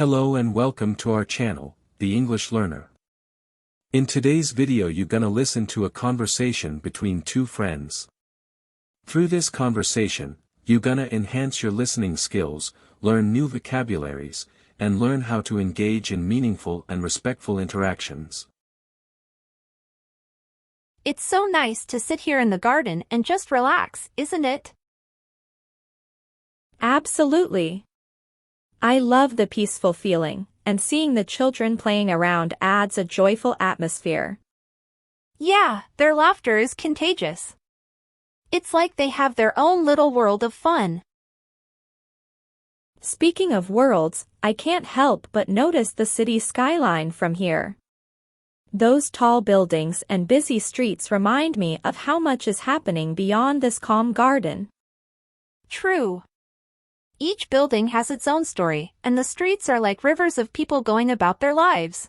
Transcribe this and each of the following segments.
Hello and welcome to our channel, The English Learner. In today's video you're gonna listen to a conversation between two friends. Through this conversation, you're gonna enhance your listening skills, learn new vocabularies, and learn how to engage in meaningful and respectful interactions. It's so nice to sit here in the garden and just relax, isn't it? Absolutely. I love the peaceful feeling, and seeing the children playing around adds a joyful atmosphere. Yeah, their laughter is contagious. It's like they have their own little world of fun. Speaking of worlds, I can't help but notice the city skyline from here. Those tall buildings and busy streets remind me of how much is happening beyond this calm garden. True. Each building has its own story, and the streets are like rivers of people going about their lives.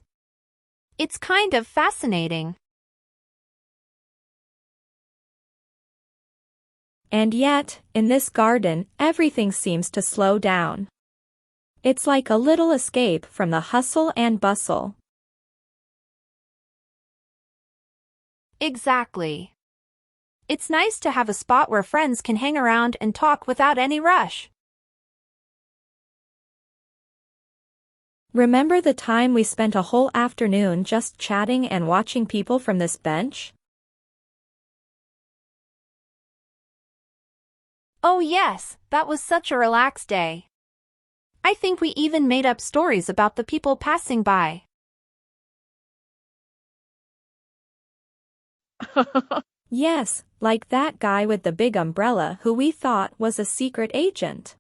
It's kind of fascinating. And yet, in this garden, everything seems to slow down. It's like a little escape from the hustle and bustle. Exactly. It's nice to have a spot where friends can hang around and talk without any rush. Remember the time we spent a whole afternoon just chatting and watching people from this bench? Oh yes, that was such a relaxed day. I think we even made up stories about the people passing by. Yes, like that guy with the big umbrella who we thought was a secret agent.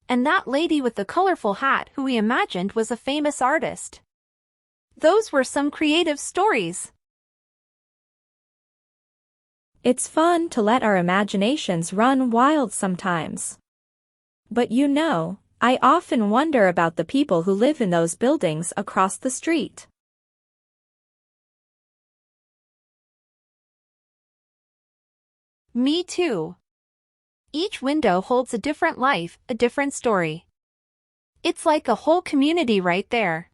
And that lady with the colorful hat who we imagined was a famous artist. Those were some creative stories. It's fun to let our imaginations run wild sometimes. But I often wonder about the people who live in those buildings across the street. Me too. Each window holds a different life, a different story. It's like a whole community right there.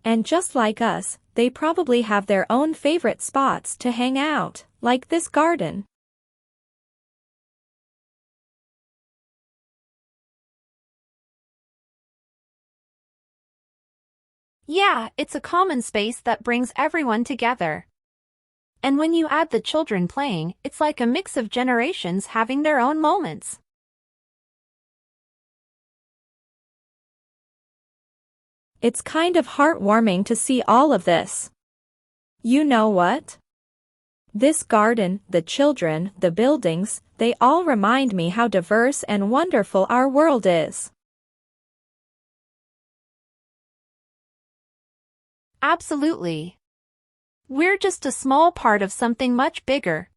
And just like us, they probably have their own favorite spots to hang out, like this garden. Yeah, it's a common space that brings everyone together. And when you add the children playing, it's like a mix of generations having their own moments. It's kind of heartwarming to see all of this. You know what? This garden, the children, the buildings, they all remind me how diverse and wonderful our world is. Absolutely. We're just a small part of something much bigger.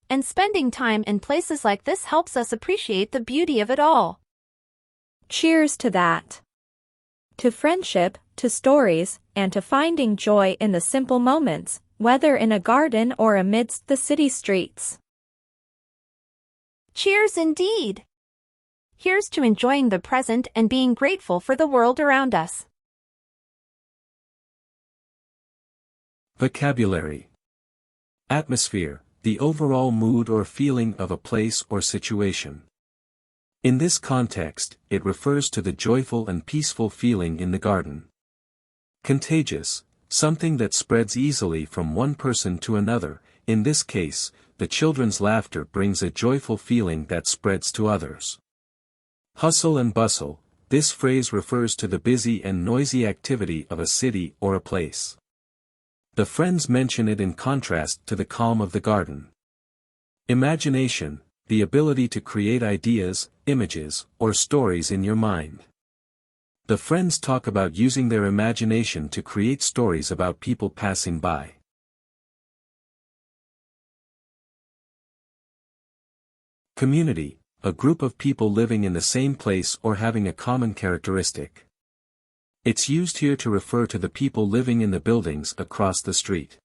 And spending time in places like this helps us appreciate the beauty of it all. Cheers to that. To friendship, to stories, and to finding joy in the simple moments, whether in a garden or amidst the city streets. Cheers indeed. Here's to enjoying the present and being grateful for the world around us. Vocabulary. Atmosphere, the overall mood or feeling of a place or situation. In this context, it refers to the joyful and peaceful feeling in the garden. Contagious, something that spreads easily from one person to another. In this case, the children's laughter brings a joyful feeling that spreads to others. Hustle and bustle, this phrase refers to the busy and noisy activity of a city or a place. The friends mention it in contrast to the calm of the garden. Imagination, the ability to create ideas, images, or stories in your mind. The friends talk about using their imagination to create stories about people passing by. Community, a group of people living in the same place or having a common characteristic. It's used here to refer to the people living in the buildings across the street.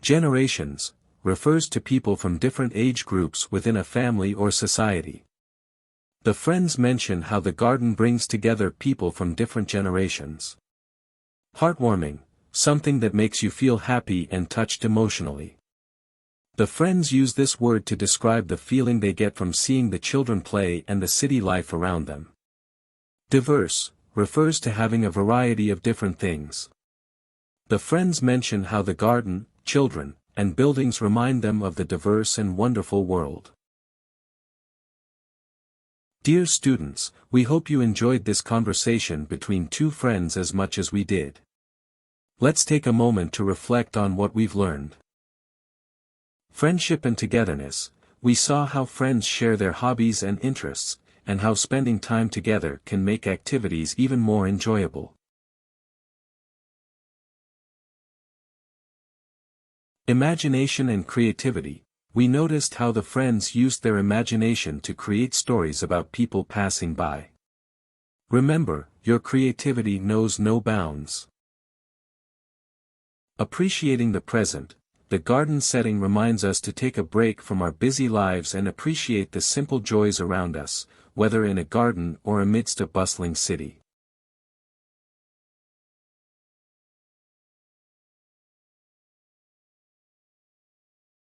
Generations, refers to people from different age groups within a family or society. The friends mention how the garden brings together people from different generations. Heartwarming, something that makes you feel happy and touched emotionally. The friends use this word to describe the feeling they get from seeing the children play and the city life around them. Diverse, refers to having a variety of different things. The friends mention how the garden, children, and buildings remind them of the diverse and wonderful world. Dear students, we hope you enjoyed this conversation between two friends as much as we did. Let's take a moment to reflect on what we've learned. Friendship and togetherness. We saw how friends share their hobbies and interests, and how spending time together can make activities even more enjoyable. Imagination and creativity. We noticed how the friends used their imagination to create stories about people passing by. Remember, your creativity knows no bounds. Appreciating the present. The garden setting reminds us to take a break from our busy lives and appreciate the simple joys around us, whether in a garden or amidst a bustling city.